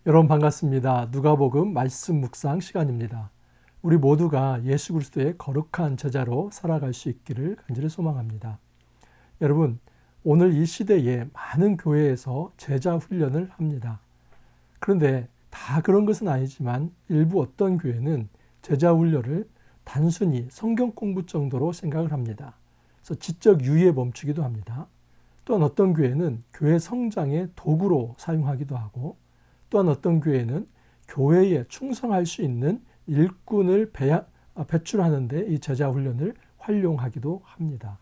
여러분 반갑습니다. 누가복음 말씀 묵상 시간입니다. 우리 모두가 예수 그리스도의 거룩한 제자로 살아갈 수 있기를 간절히 소망합니다. 여러분, 오늘 이 시대에 많은 교회에서 제자 훈련을 합니다. 그런데 다 그런 것은 아니지만 일부 어떤 교회는 제자 훈련을 단순히 성경 공부 정도로 생각을 합니다. 그래서 지적 유의에 멈추기도 합니다. 또한 어떤 교회는 교회 성장의 도구로 사용하기도 하고, 또한 어떤 교회는 교회에 충성할 수 있는 일꾼을 배출하는 데 이 제자 훈련을 활용하기도 합니다.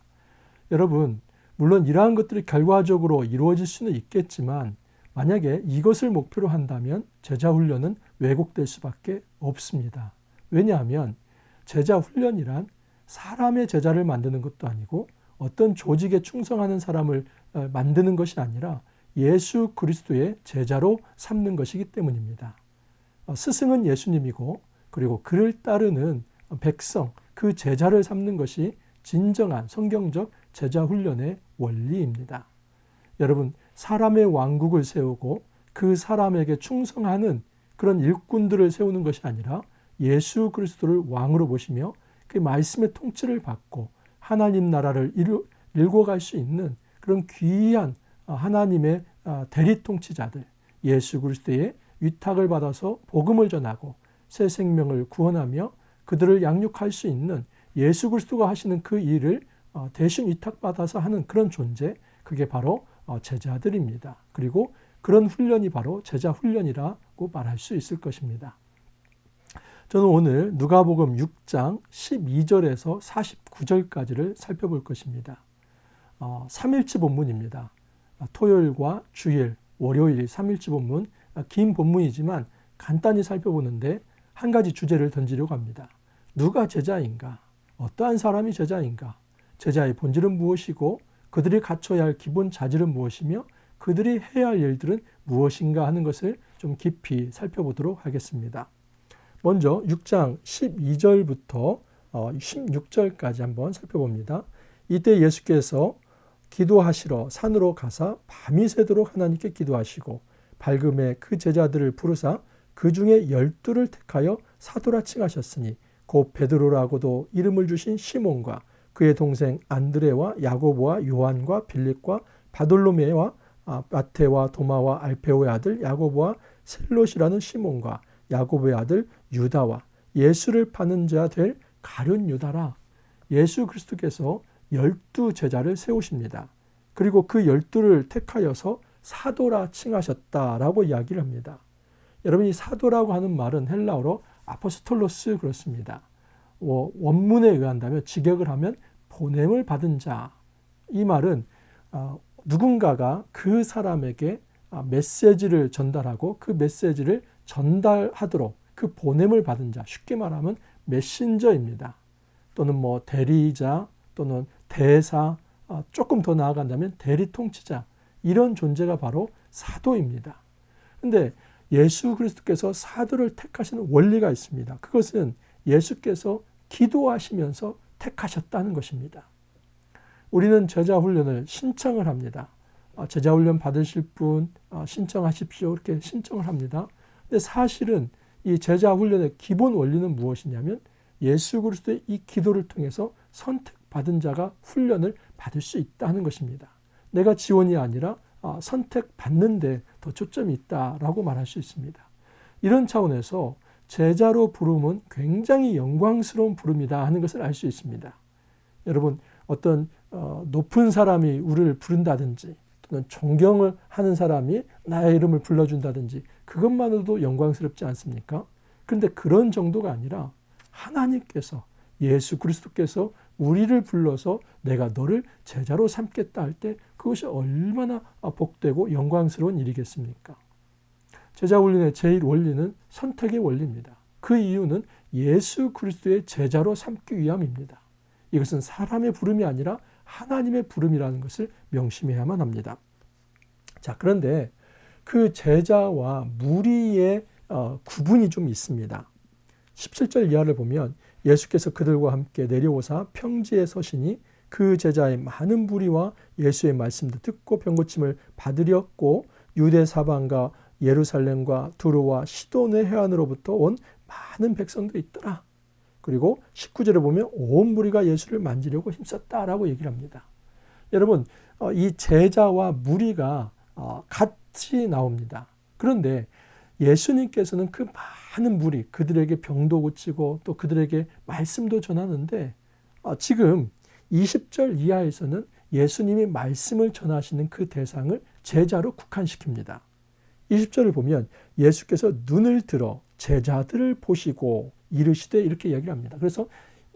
여러분, 물론 이러한 것들이 결과적으로 이루어질 수는 있겠지만 만약에 이것을 목표로 한다면 제자 훈련은 왜곡될 수밖에 없습니다. 왜냐하면 제자 훈련이란 사람의 제자를 만드는 것도 아니고 어떤 조직에 충성하는 사람을 만드는 것이 아니라 예수 그리스도의 제자로 삼는 것이기 때문입니다. 스승은 예수님이고 그리고 그를 따르는 백성, 그 제자를 삼는 것이 진정한 성경적 제자 훈련의 원리입니다. 여러분, 사람의 왕국을 세우고 그 사람에게 충성하는 그런 일꾼들을 세우는 것이 아니라 예수 그리스도를 왕으로 보시며 그 말씀의 통치를 받고 하나님 나라를 일궈갈 수 있는 그런 귀한 하나님의 대리 통치자들, 예수 그리스도의 위탁을 받아서 복음을 전하고 새 생명을 구원하며 그들을 양육할 수 있는 예수 그리스도가 하시는 그 일을 대신 위탁받아서 하는 그런 존재, 그게 바로 제자들입니다. 그리고 그런 훈련이 바로 제자 훈련이라고 말할 수 있을 것입니다. 저는 오늘 누가복음 6장 12절에서 49절까지를 살펴볼 것입니다. 3일치 본문입니다. 토요일과 주일, 월요일이 3일치 본문, 긴 본문이지만 간단히 살펴보는데 한 가지 주제를 던지려고 합니다. 누가 제자인가? 어떠한 사람이 제자인가? 제자의 본질은 무엇이고 그들이 갖춰야 할 기본 자질은 무엇이며 그들이 해야 할 일들은 무엇인가 하는 것을 좀 깊이 살펴보도록 하겠습니다. 먼저 6장 12절부터 16절까지 한번 살펴봅니다. 이때 예수께서 기도하시러 산으로 가사 밤이 새도록 하나님께 기도하시고 밝음에 그 제자들을 부르사 그 중에 12를 택하여 사도라 칭하셨으니 곧 베드로라고도 이름을 주신 시몬과 그의 동생 안드레와 야고보와 요한과 빌립과 바돌로메와 마테와 도마와 알페오의 아들 야고보와 셀롯이라는 시몬과 야고보의 아들 유다와 예수를 파는 자 될 가룟 유다라. 예수 그리스도께서 12 제자를 세우십니다. 그리고 그 12를 택하여서 사도라 칭하셨다라고 이야기를 합니다. 여러분, 이 사도라고 하는 말은 헬라어로 아포스톨로스 그렇습니다. 원문에 의한다면 직역을 하면 보냄을 받은 자. 이 말은 누군가가 그 사람에게 메시지를 전달하고 그 메시지를 전달하도록 그 보냄을 받은 자, 쉽게 말하면 메신저입니다. 또는 대리자 또는 대사, 조금 더 나아간다면 대리 통치자, 이런 존재가 바로 사도입니다. 그런데 예수 그리스도께서 사도를 택하시는 원리가 있습니다. 그것은 예수께서 기도하시면서 택하셨다는 것입니다. 우리는 제자 훈련을 신청을 합니다. 제자 훈련 받으실 분 신청하십시오, 이렇게 신청을 합니다. 근데 사실은 이 제자 훈련의 기본 원리는 무엇이냐면 예수 그리스도의 이 기도를 통해서 선택받은 자가 훈련을 받을 수 있다는 것입니다. 내가 지원이 아니라 선택받는 데 더 초점이 있다라고 말할 수 있습니다. 이런 차원에서 제자로 부름은 굉장히 영광스러운 부름이다 하는 것을 알 수 있습니다. 여러분, 어떤 높은 사람이 우리를 부른다든지 또는 존경을 하는 사람이 나의 이름을 불러준다든지 그것만으로도 영광스럽지 않습니까? 그런데 그런 정도가 아니라 하나님께서, 예수 그리스도께서 우리를 불러서 내가 너를 제자로 삼겠다 할 때 그것이 얼마나 복되고 영광스러운 일이겠습니까? 제자 훈련의 제일 원리는 선택의 원리입니다. 그 이유는 예수 그리스도의 제자로 삼기 위함입니다. 이것은 사람의 부름이 아니라 하나님의 부름이라는 것을 명심해야만 합니다. 자, 그런데 그 제자와 무리의 구분이 좀 있습니다. 17절 이하를 보면 예수께서 그들과 함께 내려오사 평지에 서시니 그 제자의 많은 무리와 예수의 말씀도 듣고 병고침을 받으렸고 유대 사방과 예루살렘과 두로와 시돈의 해안으로부터 온 많은 백성들이 있더라. 그리고 19절에 보면 온 무리가 예수를 만지려고 힘썼다라고 얘기를 합니다. 여러분, 이 제자와 무리가 같이 나옵니다. 그런데 예수님께서는 그 많은 무리, 그들에게 병도 고치고 또 그들에게 말씀도 전하는데 지금 20절 이하에서는 예수님이 말씀을 전하시는 그 대상을 제자로 국한시킵니다. 20절을 보면 예수께서 눈을 들어 제자들을 보시고 이르시되 이렇게 이야기를 합니다. 그래서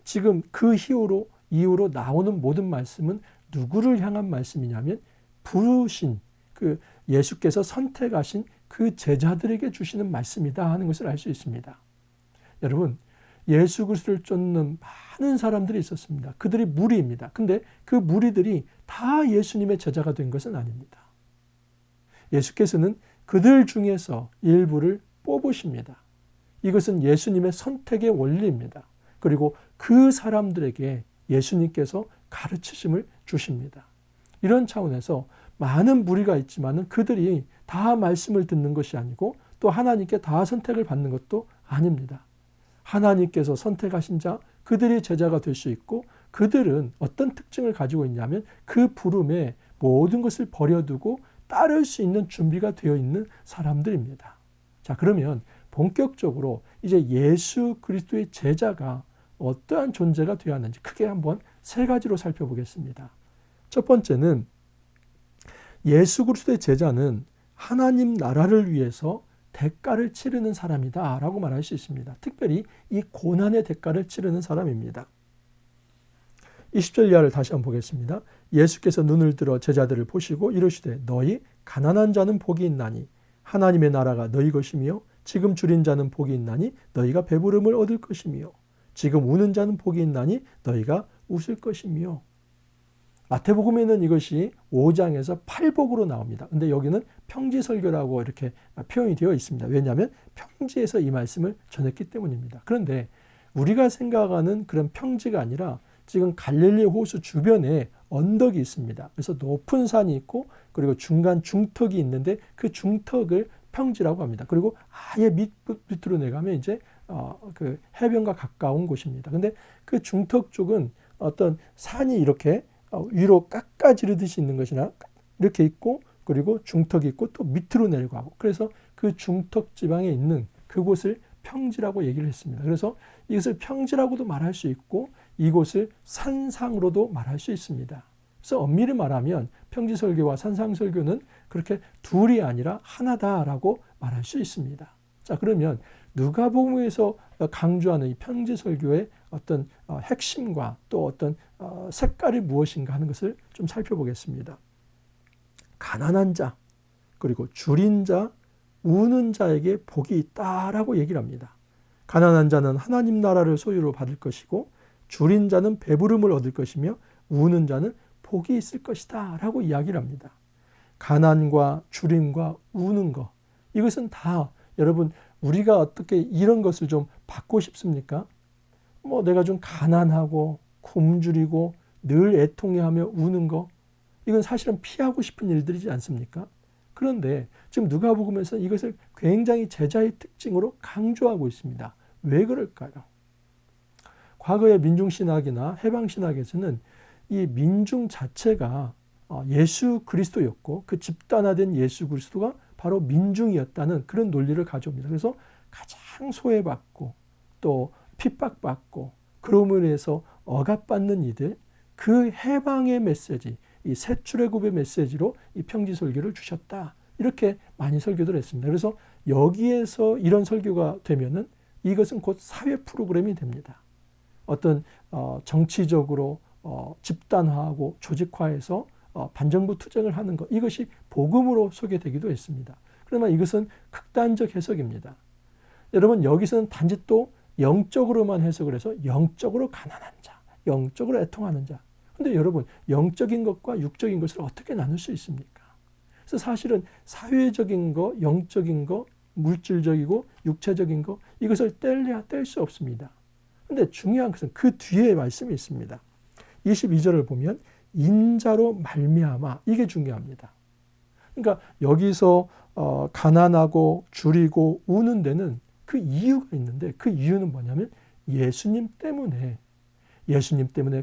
지금 그 이후로 나오는 모든 말씀은 누구를 향한 말씀이냐면 부르신 그 예수께서 선택하신 그 제자들에게 주시는 말씀이다 하는 것을 알 수 있습니다. 여러분, 예수 그리스도를 쫓는 많은 사람들이 있었습니다. 그들이 무리입니다. 근데 그 무리들이 다 예수님의 제자가 된 것은 아닙니다. 예수께서는 그들 중에서 일부를 뽑으십니다. 이것은 예수님의 선택의 원리입니다. 그리고 그 사람들에게 예수님께서 가르치심을 주십니다. 이런 차원에서 많은 무리가 있지만 그들이 다 말씀을 듣는 것이 아니고 또 하나님께 다 선택을 받는 것도 아닙니다. 하나님께서 선택하신 자, 그들이 제자가 될 수 있고 그들은 어떤 특징을 가지고 있냐면 그 부름에 모든 것을 버려두고 따를 수 있는 준비가 되어 있는 사람들입니다. 자, 그러면 본격적으로 이제 예수 그리스도의 제자가 어떠한 존재가 되어야 하는지 크게 한번 세 가지로 살펴보겠습니다. 첫 번째는 예수 그리스도의 제자는 하나님 나라를 위해서 대가를 치르는 사람이다 라고 말할 수 있습니다. 특별히 이 고난의 대가를 치르는 사람입니다. 20절 이하를 다시 한번 보겠습니다. 예수께서 눈을 들어 제자들을 보시고 이르시되 너희 가난한 자는 복이 있나니 하나님의 나라가 너희 것이며 지금 줄인 자는 복이 있나니 너희가 배부름을 얻을 것이며 지금 우는 자는 복이 있나니 너희가 웃을 것이며. 마태복음에는 이것이 5장에서 8복으로 나옵니다. 근데 여기는 평지설교라고 이렇게 표현이 되어 있습니다. 왜냐하면 평지에서 이 말씀을 전했기 때문입니다. 그런데 우리가 생각하는 그런 평지가 아니라 지금 갈릴리 호수 주변에 언덕이 있습니다. 그래서 높은 산이 있고 그리고 중간 중턱이 있는데 그 중턱을 평지라고 합니다. 그리고 아예 밑으로 내려가면 이제 그 해변과 가까운 곳입니다. 근데 그 중턱 쪽은 어떤 산이 이렇게 위로 깎아지르듯이 있는 것이나 이렇게 있고 그리고 중턱이 있고 또 밑으로 내려가고 그래서 그 중턱 지방에 있는 그곳을 평지라고 얘기를 했습니다. 그래서 이것을 평지라고도 말할 수 있고 이곳을 산상으로도 말할 수 있습니다. 그래서 엄밀히 말하면 평지설교와 산상설교는 그렇게 둘이 아니라 하나다라고 말할 수 있습니다. 자, 그러면 누가복음에서 강조하는 이 평지설교의 어떤 핵심과 또 어떤 색깔이 무엇인가 하는 것을 좀 살펴보겠습니다. 가난한 자, 그리고 줄인 자, 우는 자에게 복이 있다라고 얘기를 합니다. 가난한 자는 하나님 나라를 소유로 받을 것이고 줄인 자는 배부름을 얻을 것이며 우는 자는 복이 있을 것이다 라고 이야기를 합니다. 가난과 줄임과 우는 것, 이것은 다 여러분 우리가 어떻게 이런 것을 좀 받고 싶습니까? 내가 좀 가난하고 굶주리고 늘 애통해하며 우는 거, 이건 사실은 피하고 싶은 일들이지 않습니까? 그런데 지금 누가복음에서 이것을 굉장히 제자의 특징으로 강조하고 있습니다. 왜 그럴까요? 과거의 민중신학이나 해방신학에서는 이 민중 자체가 예수 그리스도였고 그 집단화된 예수 그리스도가 바로 민중이었다는 그런 논리를 가져옵니다. 그래서 가장 소외받고 또 핍박받고 그럼으로 인해서 억압받는 이들, 그 해방의 메시지, 이 새 출애굽의 메시지로 이 평지설교를 주셨다. 이렇게 많이 설교를 했습니다. 그래서 여기에서 이런 설교가 되면은 이것은 곧 사회 프로그램이 됩니다. 어떤 정치적으로 집단화하고 조직화해서 반정부 투쟁을 하는 것, 이것이 복음으로 소개되기도 했습니다. 그러나 이것은 극단적 해석입니다. 여러분, 여기서는 단지 또 영적으로만 해석을 해서 영적으로 가난한 자, 영적으로 애통하는 자. 근데 여러분, 영적인 것과 육적인 것을 어떻게 나눌 수 있습니까? 그래서 사실은 사회적인 거, 영적인 거, 물질적이고 육체적인 거, 이것을 뗄래야 뗄 수 없습니다. 근데 중요한 것은 그 뒤에 말씀이 있습니다. 22절을 보면 인자로 말미암아, 이게 중요합니다. 그러니까 여기서 가난하고 줄이고 우는 데는 그 이유가 있는데, 그 이유는 뭐냐면 예수님 때문에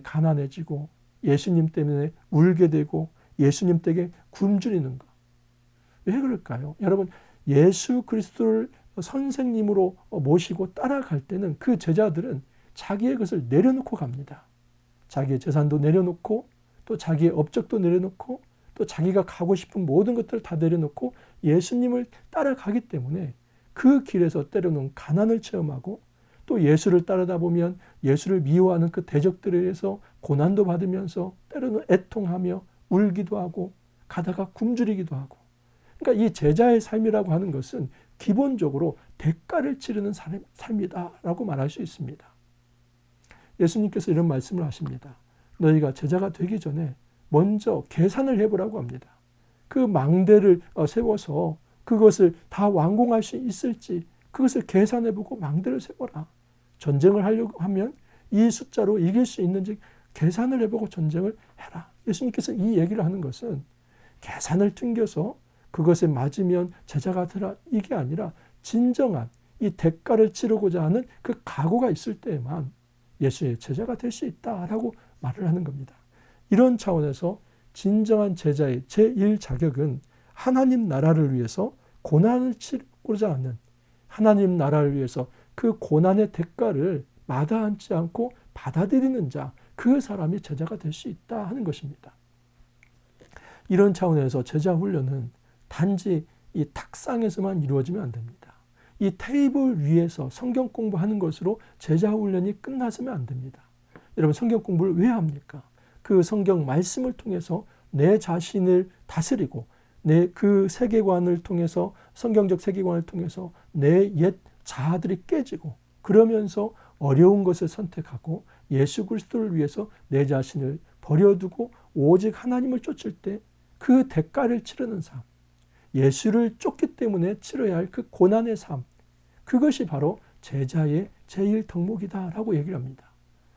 가난해지고, 예수님 때문에 울게 되고, 예수님 댁에 굶주리는 거. 왜 그럴까요? 여러분, 예수 그리스도를 선생님으로 모시고 따라갈 때는 그 제자들은 자기의 것을 내려놓고 갑니다. 자기의 재산도 내려놓고, 또 자기의 업적도 내려놓고, 또 자기가 가고 싶은 모든 것들을 다 내려놓고 예수님을 따라가기 때문에 그 길에서 때로는 가난을 체험하고, 또 예수를 따르다 보면 예수를 미워하는 그 대적들에 의해서 고난도 받으면서 때로는 애통하며 울기도 하고 가다가 굶주리기도 하고. 그러니까 이 제자의 삶이라고 하는 것은 기본적으로 대가를 치르는 삶이다라고 말할 수 있습니다. 예수님께서 이런 말씀을 하십니다. 너희가 제자가 되기 전에 먼저 계산을 해보라고 합니다. 그 망대를 세워서 그것을 다 완공할 수 있을지 그것을 계산해보고 망대를 세워라. 전쟁을 하려고 하면 이 숫자로 이길 수 있는지 계산을 해보고 전쟁을 해라. 예수님께서 이 얘기를 하는 것은 계산을 튕겨서 그것에 맞으면 제자가 되라, 이게 아니라 진정한 이 대가를 치르고자 하는 그 각오가 있을 때에만 예수의 제자가 될 수 있다라고 말을 하는 겁니다. 이런 차원에서 진정한 제자의 제1 자격은 하나님 나라를 위해서 고난을 치르고자 하는, 하나님 나라를 위해서 그 고난의 대가를 마다하지 않고 받아들이는 자, 그 사람이 제자가 될 수 있다 하는 것입니다. 이런 차원에서 제자 훈련은 단지 이 탁상에서만 이루어지면 안 됩니다. 이 테이블 위에서 성경 공부하는 것으로 제자 훈련이 끝나서면 안 됩니다. 여러분, 성경 공부를 왜 합니까? 그 성경 말씀을 통해서 내 자신을 다스리고, 내 그 세계관을 통해서, 성경적 세계관을 통해서 내 옛 자아들이 깨지고, 그러면서 어려운 것을 선택하고 예수 그리스도를 위해서 내 자신을 버려두고 오직 하나님을 쫓을 때 그 대가를 치르는 삶, 예수를 쫓기 때문에 치러야 할 그 고난의 삶, 그것이 바로 제자의 제1 덕목이다라고 얘기를 합니다.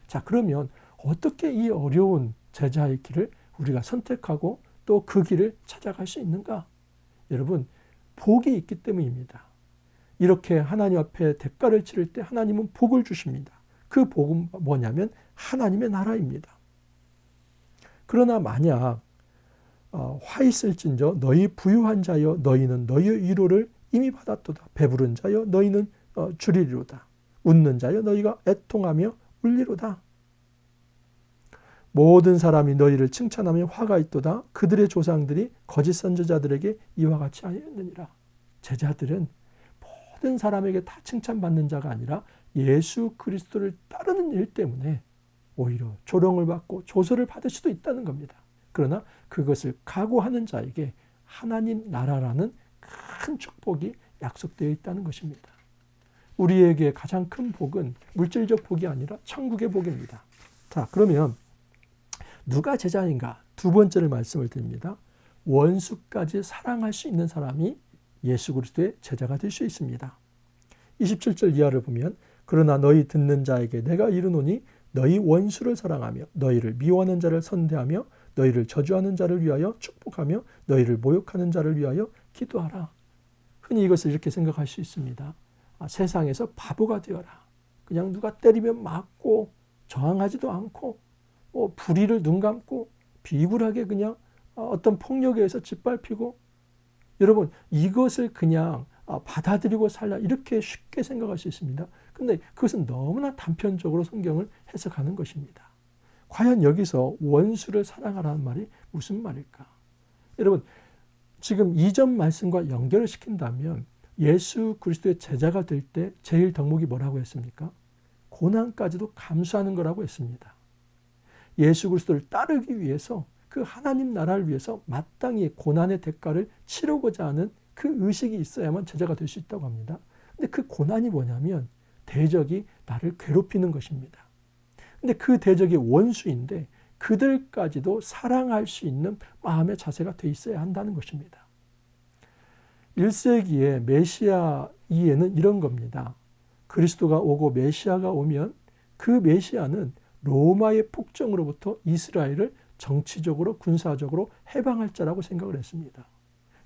자, 그러면 어떻게 이 어려운 제자의 길을 우리가 선택하고 또 그 길을 찾아갈 수 있는가? 여러분, 복이 있기 때문입니다. 이렇게 하나님 앞에 대가를 치를 때 하나님은 복을 주십니다. 그 복은 뭐냐면 하나님의 나라입니다. 그러나 만약 화 있을진저 너희 부유한 자여 너희는 너희의 위로를 이미 받았도다. 배부른 자여 너희는 주리리로다. 웃는 자여 너희가 애통하며 울리로다. 모든 사람이 너희를 칭찬하며 화가 있도다. 그들의 조상들이 거짓 선지자들에게 이와 같이 하였느니라. 제자들은 모든 사람에게 다 칭찬받는 자가 아니라 예수 그리스도를 따르는 일 때문에 오히려 조롱을 받고 조소를 받을 수도 있다는 겁니다. 그러나 그것을 각오하는 자에게 하나님 나라라는 큰 축복이 약속되어 있다는 것입니다. 우리에게 가장 큰 복은 물질적 복이 아니라 천국의 복입니다. 자, 그러면 누가 제자인가? 두 번째를 말씀을 드립니다. 원수까지 사랑할 수 있는 사람이 예수 그리스도의 제자가 될 수 있습니다. 27절 이하를 보면 그러나 너희 듣는 자에게 내가 이르노니 너희 원수를 사랑하며 너희를 미워하는 자를 선대하며 너희를 저주하는 자를 위하여 축복하며 너희를 모욕하는 자를 위하여 기도하라. 흔히 이것을 이렇게 생각할 수 있습니다. 세상에서 바보가 되어라. 그냥 누가 때리면 맞고 저항하지도 않고 불의를 눈 감고 비굴하게 그냥 어떤 폭력에 의해서 짓밟히고, 여러분 이것을 그냥 받아들이고 살라, 이렇게 쉽게 생각할 수 있습니다. 그런데 그것은 너무나 단편적으로 성경을 해석하는 것입니다. 과연 여기서 원수를 사랑하라는 말이 무슨 말일까? 여러분, 지금 이전 말씀과 연결을 시킨다면 예수 그리스도의 제자가 될 때 제일 덕목이 뭐라고 했습니까? 고난까지도 감수하는 거라고 했습니다. 예수 그리스도를 따르기 위해서, 그 하나님 나라를 위해서 마땅히 고난의 대가를 치르고자 하는 그 의식이 있어야만 제자가 될 수 있다고 합니다. 근데 그 고난이 뭐냐면 대적이 나를 괴롭히는 것입니다. 근데 그 대적이 원수인데 그들까지도 사랑할 수 있는 마음의 자세가 돼 있어야 한다는 것입니다. 1세기의 메시아 이해는 이런 겁니다. 그리스도가 오고 메시아가 오면 그 메시아는 로마의 폭정으로부터 이스라엘을 정치적으로 군사적으로 해방할 자라고 생각을 했습니다.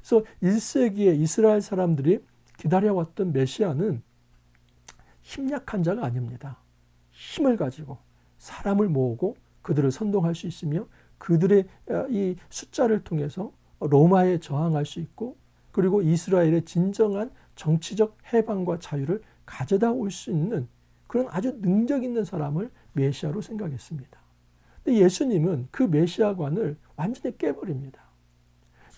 그래서 1세기에 이스라엘 사람들이 기다려왔던 메시아는 힘약한 자가 아닙니다. 힘을 가지고 사람을 모으고 그들을 선동할 수 있으며 그들의 이 숫자를 통해서 로마에 저항할 수 있고 그리고 이스라엘의 진정한 정치적 해방과 자유를 가져다 올 수 있는 그런 아주 능력 있는 사람을 메시아로 생각했습니다. 근데 예수님은 그 메시아관을 완전히 깨버립니다.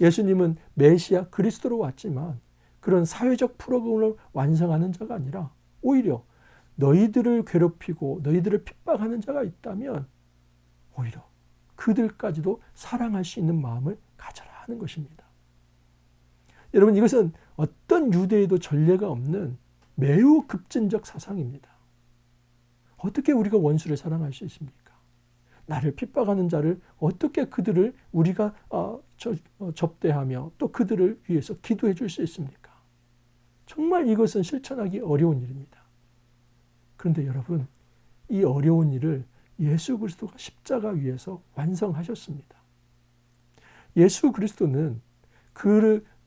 예수님은 메시아 그리스도로 왔지만 그런 사회적 프로그램을 완성하는 자가 아니라 오히려 너희들을 괴롭히고 너희들을 핍박하는 자가 있다면 오히려 그들까지도 사랑할 수 있는 마음을 가져라 하는 것입니다. 여러분, 이것은 어떤 유대에도 전례가 없는 매우 급진적 사상입니다. 어떻게 우리가 원수를 사랑할 수 있습니까? 나를 핍박하는 자를 어떻게 그들을 우리가 접대하며 또 그들을 위해서 기도해 줄 수 있습니까? 정말 이것은 실천하기 어려운 일입니다. 그런데 여러분, 이 어려운 일을 예수 그리스도가 십자가 위에서 완성하셨습니다. 예수 그리스도는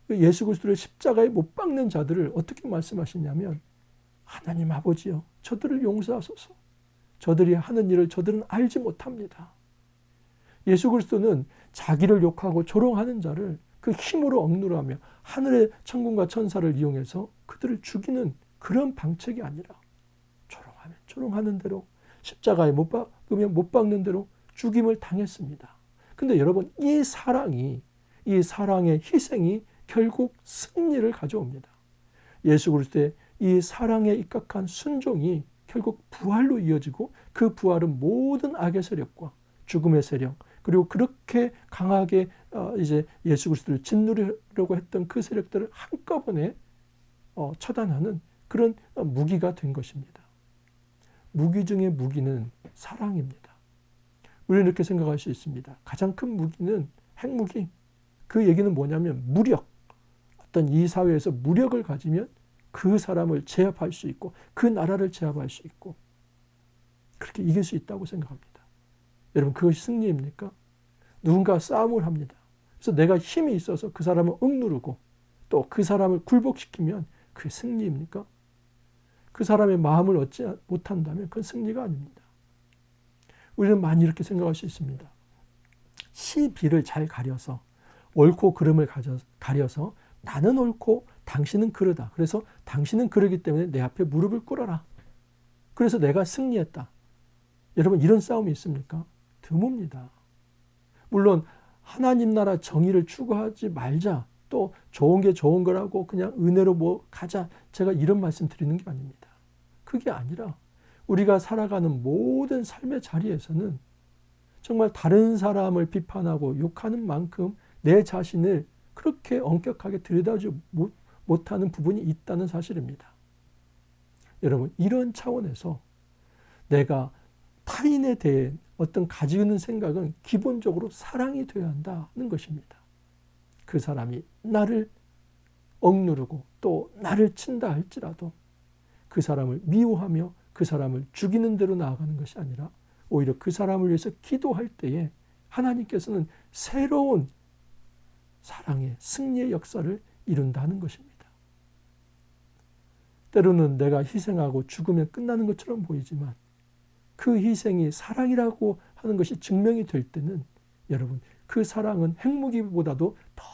예수 그리스도를 십자가에 못 박는 자들을 어떻게 말씀하시냐면 하나님 아버지여 저들을 용서하소서. 저들이 하는 일을 저들은 알지 못합니다. 예수 그리스도는 자기를 욕하고 조롱하는 자를 그 힘으로 억누르하며 하늘의 천군과 천사를 이용해서 그들을 죽이는 그런 방책이 아니라 조롱하면 조롱하는 대로 십자가에 못 박으면 못 박는 대로 죽임을 당했습니다. 근데 여러분, 이 사랑의 희생이 결국 승리를 가져옵니다. 예수 그리스도의 이 사랑에 입각한 순종이 결국 부활로 이어지고 그 부활은 모든 악의 세력과 죽음의 세력 그리고 그렇게 강하게 이제 예수 그리스도를 짓누르려고 했던 그 세력들을 한꺼번에 처단하는 그런 무기가 된 것입니다. 무기 중의 무기는 사랑입니다. 우리는 이렇게 생각할 수 있습니다. 가장 큰 무기는 핵무기. 그 얘기는 뭐냐면 무력. 어떤 이 사회에서 무력을 가지면 그 사람을 제압할 수 있고 그 나라를 제압할 수 있고 그렇게 이길 수 있다고 생각합니다. 여러분, 그것이 승리입니까? 누군가 싸움을 합니다. 그래서 내가 힘이 있어서 그 사람을 억누르고 또 그 사람을 굴복시키면 그게 승리입니까? 그 사람의 마음을 얻지 못한다면 그건 승리가 아닙니다. 우리는 많이 이렇게 생각할 수 있습니다. 시비를 잘 가려서 옳고 그름을 가려서 나는 옳고 당신은 그르다. 그래서 당신은 그르기 때문에 내 앞에 무릎을 꿇어라. 그래서 내가 승리했다. 여러분, 이런 싸움이 있습니까? 드뭅니다. 물론 하나님 나라 정의를 추구하지 말자. 또 좋은 게 좋은 거라고 그냥 은혜로 뭐 가자. 제가 이런 말씀 드리는 게 아닙니다. 그게 아니라 우리가 살아가는 모든 삶의 자리에서는 정말 다른 사람을 비판하고 욕하는 만큼 내 자신을 그렇게 엄격하게 들여다보지 못하는 부분이 있다는 사실입니다. 여러분, 이런 차원에서 내가 타인에 대해 어떤 가지고 있는 생각은 기본적으로 사랑이 되어야 한다는 것입니다. 그 사람이 나를 억누르고 또 나를 친다 할지라도 그 사람을 미워하며 그 사람을 죽이는 대로 나아가는 것이 아니라 오히려 그 사람을 위해서 기도할 때에 하나님께서는 새로운 사랑의 승리의 역사를 이룬다는 것입니다. 때로는 내가 희생하고 죽으면 끝나는 것처럼 보이지만 그 희생이 사랑이라고 하는 것이 증명이 될 때는 여러분, 그 사랑은 핵무기보다도 더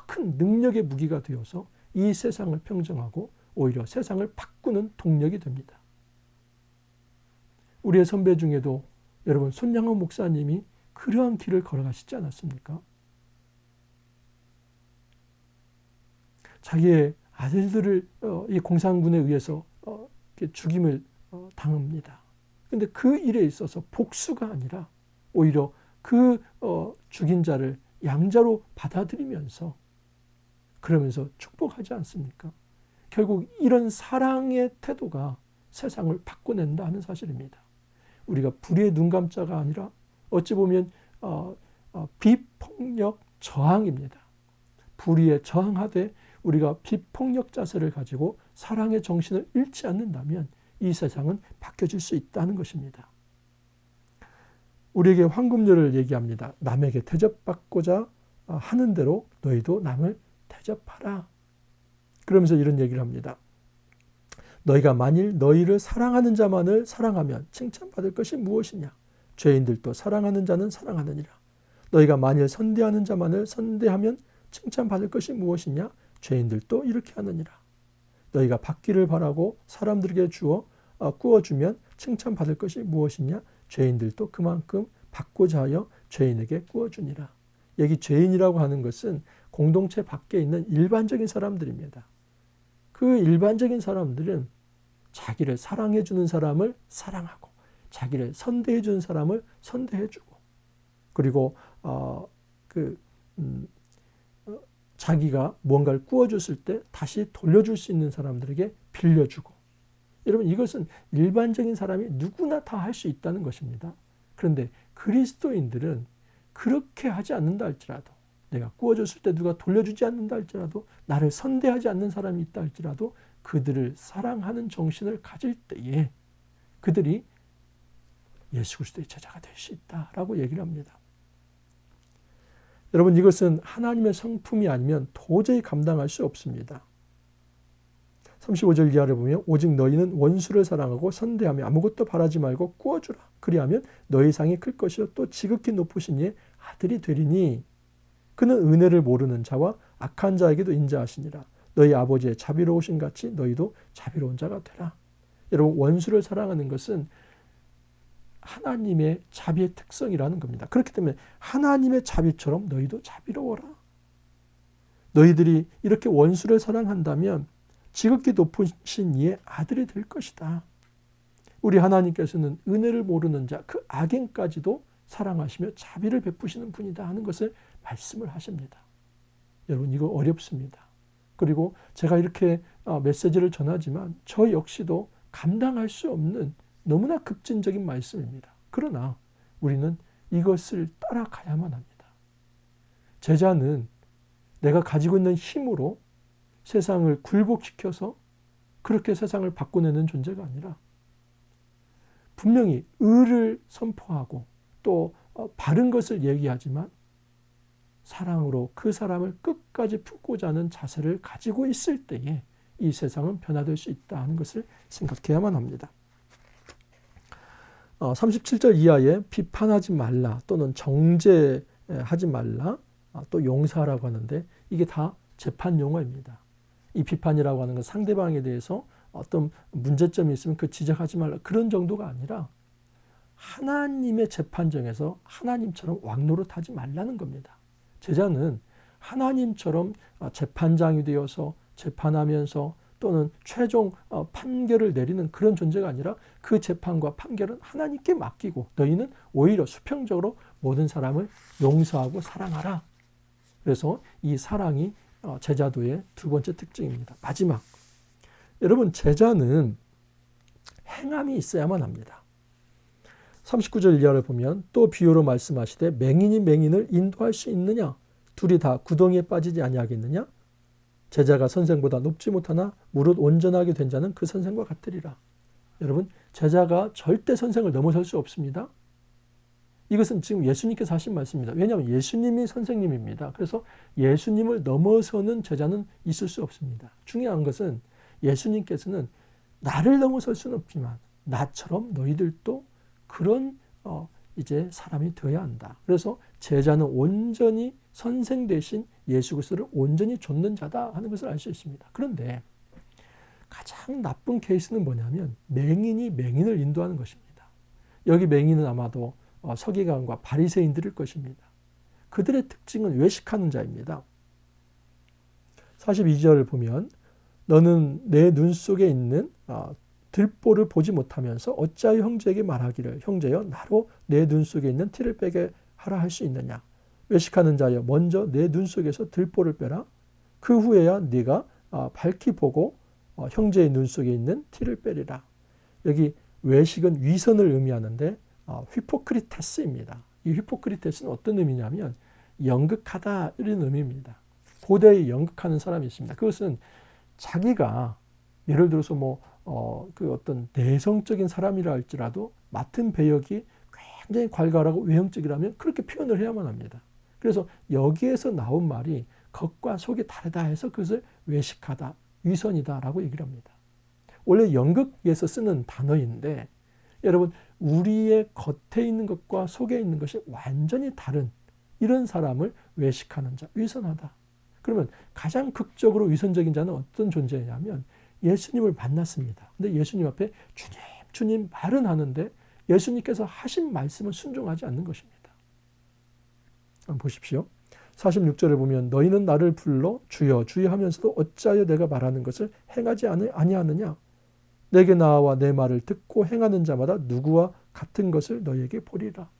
큰 능력의 무기가 되어서 이 세상을 평정하고 오히려 세상을 바꾸는 동력이 됩니다. 우리의 선배 중에도 여러분, 손양호 목사님이 그러한 길을 걸어가시지 않았습니까? 자기의 아들들을 이 공산군에 의해서 죽임을 당합니다. 그런데 그 일에 있어서 복수가 아니라 오히려 그 죽인 자를 양자로 받아들이면서 그러면서 축복하지 않습니까? 결국 이런 사랑의 태도가 세상을 바꿔낸다 하는 사실입니다. 우리가 불의의 눈감자가 아니라 어찌 보면 비폭력 저항입니다. 불의에 저항하되 우리가 비폭력 자세를 가지고 사랑의 정신을 잃지 않는다면 이 세상은 바뀌어질 수 있다는 것입니다. 우리에게 황금률을 얘기합니다. 남에게 대접받고자 하는 대로 너희도 남을 대접하라. 그러면서 이런 얘기를 합니다. 너희가 만일 너희를 사랑하는 자만을 사랑하면 칭찬받을 것이 무엇이냐? 죄인들도 사랑하는 자는 사랑하느니라. 너희가 만일 선대하는 자만을 선대하면 칭찬받을 것이 무엇이냐? 죄인들도 이렇게 하느니라. 너희가 받기를 바라고 사람들에게 구워주면 칭찬받을 것이 무엇이냐? 죄인들도 그만큼 받고자 하여 죄인에게 구워주니라. 여기 죄인이라고 하는 것은 공동체 밖에 있는 일반적인 사람들입니다. 그 일반적인 사람들은 자기를 사랑해 주는 사람을 사랑하고 자기를 선대해 주는 사람을 선대해 주고 그리고 자기가 뭔가를 구워줬을 때 다시 돌려줄 수 있는 사람들에게 빌려주고 여러분 이것은 일반적인 사람이 누구나 다 할 수 있다는 것입니다. 그런데 그리스도인들은 그렇게 하지 않는다 할지라도 내가 구워줬을 때 누가 돌려주지 않는다 할지라도 나를 선대하지 않는 사람이 있다 할지라도 그들을 사랑하는 정신을 가질 때에 그들이 예수 그리스도의 제자가 될 수 있다라고 얘기를 합니다. 여러분 이것은 하나님의 성품이 아니면 도저히 감당할 수 없습니다. 35절 이하를 보면 오직 너희는 원수를 사랑하고 선대하며 아무것도 바라지 말고 구워주라. 그리하면 너희 상이 클 것이요 또 지극히 높으신 이의 아들이 되리니 그는 은혜를 모르는 자와 악한 자에게도 인자하시니라. 너희 아버지의 자비로우신 같이 너희도 자비로운 자가 되라. 여러분 원수를 사랑하는 것은 하나님의 자비의 특성이라는 겁니다. 그렇기 때문에 하나님의 자비처럼 너희도 자비로워라. 너희들이 이렇게 원수를 사랑한다면 지극히 높으신 이의 아들이 될 것이다. 우리 하나님께서는 은혜를 모르는 자, 그 악인까지도 사랑하시며 자비를 베푸시는 분이다 하는 것을 말씀을 하십니다. 여러분 이거 어렵습니다. 그리고 제가 이렇게 메시지를 전하지만 저 역시도 감당할 수 없는 너무나 급진적인 말씀입니다. 그러나 우리는 이것을 따라가야만 합니다. 제자는 내가 가지고 있는 힘으로 세상을 굴복시켜서 그렇게 세상을 바꿔내는 존재가 아니라 분명히 의를 선포하고 또 바른 것을 얘기하지만 사랑으로 그 사람을 끝까지 품고자 하는 자세를 가지고 있을 때에 이 세상은 변화될 수 있다 하는 것을 생각해야만 합니다. 37절 이하에 비판하지 말라 또는 정죄하지 말라 또 용서하라고 하는데 이게 다 재판 용어입니다. 이 비판이라고 하는 건 상대방에 대해서 어떤 문제점이 있으면 그 지적하지 말라 그런 정도가 아니라 하나님의 재판정에서 하나님처럼 왕노릇하지 말라는 겁니다. 제자는 하나님처럼 재판장이 되어서 재판하면서 또는 최종 판결을 내리는 그런 존재가 아니라 그 재판과 판결은 하나님께 맡기고 너희는 오히려 수평적으로 모든 사람을 용서하고 사랑하라. 그래서 이 사랑이 제자도의 두 번째 특징입니다. 마지막, 여러분 제자는 행함이 있어야만 합니다. 39절 이하를 보면 또 비유로 말씀하시되 맹인이 맹인을 인도할 수 있느냐? 둘이 다 구덩이에 빠지지 아니하겠느냐? 제자가 선생보다 높지 못하나 무릇 온전하게 된 자는 그 선생과 같으리라. 여러분 제자가 절대 선생을 넘어설 수 없습니다. 이것은 지금 예수님께서 하신 말씀입니다. 왜냐하면 예수님이 선생님입니다. 그래서 예수님을 넘어서는 제자는 있을 수 없습니다. 중요한 것은 예수님께서는 나를 넘어설 수는 없지만 나처럼 너희들도 그런 이제 사람이 되어야 한다. 그래서 제자는 온전히 선생 대신 예수 그리스도를 온전히 좇는 자다 하는 것을 알 수 있습니다. 그런데 가장 나쁜 케이스는 뭐냐면 맹인이 맹인을 인도하는 것입니다. 여기 맹인은 아마도 서기관과 바리새인들일 것입니다. 그들의 특징은 외식하는 자입니다. 42절을 보면 너는 내 눈 속에 있는 들보를 보지 못하면서 어찌하여 형제에게 말하기를 형제여 나로 내 눈 속에 있는 티를 빼게 하라 할 수 있느냐. 외식하는 자여 먼저 내 눈 속에서 들보를 빼라. 그 후에야 네가 밝히 보고 형제의 눈 속에 있는 티를 빼리라. 여기 외식은 위선을 의미하는데 휘포크리테스입니다. 이 휘포크리테스는 어떤 의미냐면 연극하다 이런 의미입니다. 고대에 연극하는 사람이 있습니다. 그것은 자기가 예를 들어서 그 어떤 내성적인 사람이라 할지라도 맡은 배역이 굉장히 괄괄하고 외형적이라면 그렇게 표현을 해야만 합니다. 그래서 여기에서 나온 말이 겉과 속이 다르다 해서 그것을 외식하다, 위선이다라고 얘기를 합니다. 원래 연극에서 쓰는 단어인데 여러분 우리의 겉에 있는 것과 속에 있는 것이 완전히 다른 이런 사람을 외식하는 자, 위선하다. 그러면 가장 극적으로 위선적인 자는 어떤 존재냐면 예수님을 만났습니다. 근데 예수님 앞에 주님, 주님 말은 하는데 예수님께서 하신 말씀은 순종하지 않는 것입니다. 한번 보십시오. 46절에 보면 너희는 나를 불러 주여 주여 하면서도 어찌하여 내가 말하는 것을 행하지 아니하느냐. 내게 나와 내 말을 듣고 행하는 자마다 누구와 같은 것을 너희에게 보리라.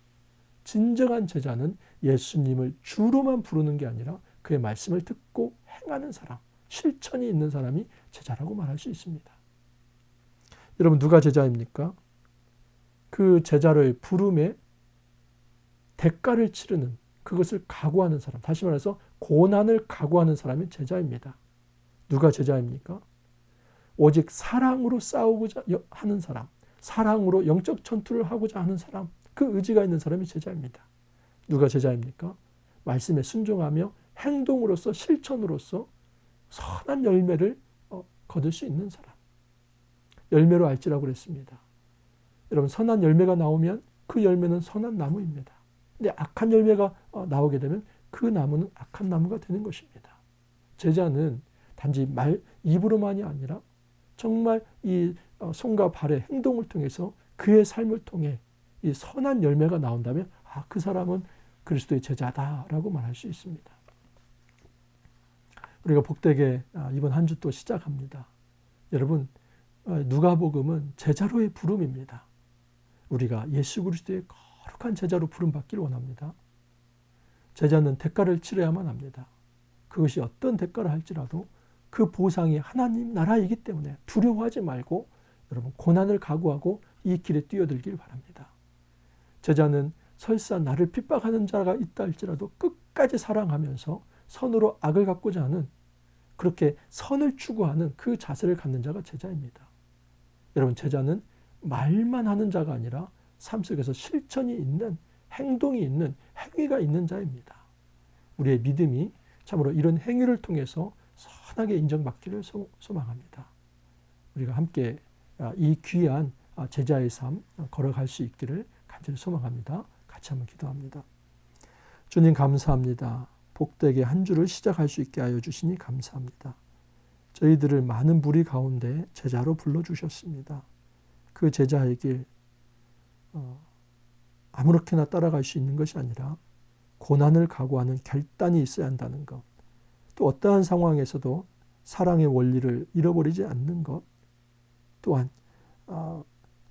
진정한 제자는 예수님을 주로만 부르는 게 아니라 그의 말씀을 듣고 행하는 사람, 실천이 있는 사람이 제자라고 말할 수 있습니다. 여러분 누가 제자입니까? 그 제자로의 부름에 대가를 치르는 그것을 각오하는 사람, 다시 말해서 고난을 각오하는 사람이 제자입니다. 누가 제자입니까? 오직 사랑으로 싸우고자 하는 사람, 사랑으로 영적 전투를 하고자 하는 사람, 그 의지가 있는 사람이 제자입니다. 누가 제자입니까? 말씀에 순종하며 행동으로서 실천으로서 선한 열매를 거둘 수 있는 사람. 열매로 알지라고 그랬습니다. 여러분 선한 열매가 나오면 그 열매는 선한 나무입니다. 근데 악한 열매가 나오게 되면 그 나무는 악한 나무가 되는 것입니다. 제자는 단지 입으로만이 아니라 정말 이 손과 발의 행동을 통해서 그의 삶을 통해 이 선한 열매가 나온다면 그 사람은 그리스도의 제자다라고 말할 수 있습니다. 우리가 복되게 이번 한 주 또 시작합니다. 여러분 누가복음은 제자로의 부름입니다. 우리가 예수 그리스도의 거룩한 제자로 부름받기를 원합니다. 제자는 대가를 치러야만 합니다. 그것이 어떤 대가를 할지라도 그 보상이 하나님 나라이기 때문에 두려워하지 말고 여러분 고난을 각오하고 이 길에 뛰어들길 바랍니다. 제자는 설사 나를 핍박하는 자가 있다 할지라도 끝까지 사랑하면서 선으로 악을 갚고자 하는 그렇게 선을 추구하는 그 자세를 갖는 자가 제자입니다. 여러분 제자는 말만 하는 자가 아니라 삶 속에서 실천이 있는 행동이 있는 행위가 있는 자입니다. 우리의 믿음이 참으로 이런 행위를 통해서 선하게 인정받기를 소망합니다. 우리가 함께 이 귀한 제자의 삶 걸어갈 수 있기를 간절히 소망합니다. 같이 한번 기도합니다. 주님 감사합니다. 복되게 한 주를 시작할 수 있게 하여 주시니 감사합니다. 저희들을 많은 무리 가운데 제자로 불러주셨습니다. 그 제자의 길 아무렇게나 따라갈 수 있는 것이 아니라 고난을 각오하는 결단이 있어야 한다는 것, 또 어떠한 상황에서도 사랑의 원리를 잃어버리지 않는 것, 또한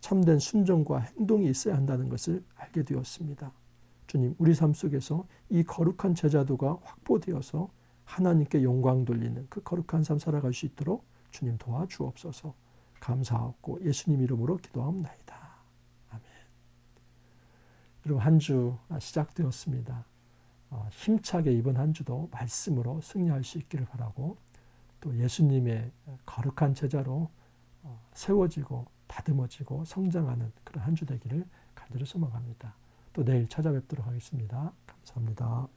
참된 순종과 행동이 있어야 한다는 것을 알게 되었습니다. 주님, 우리 삶 속에서 이 거룩한 제자도가 확보되어서 하나님께 영광 돌리는 그 거룩한 삶 살아갈 수 있도록 주님 도와주옵소서. 감사하고 예수님 이름으로 기도하옵나이다. 아멘. 여러분 한 주 시작되었습니다. 힘차게 이번 한 주도 말씀으로 승리할 수 있기를 바라고 또 예수님의 거룩한 제자로 세워지고 다듬어지고 성장하는 그런 한 주 되기를 간절히 소망합니다. 또 내일 찾아뵙도록 하겠습니다. 감사합니다.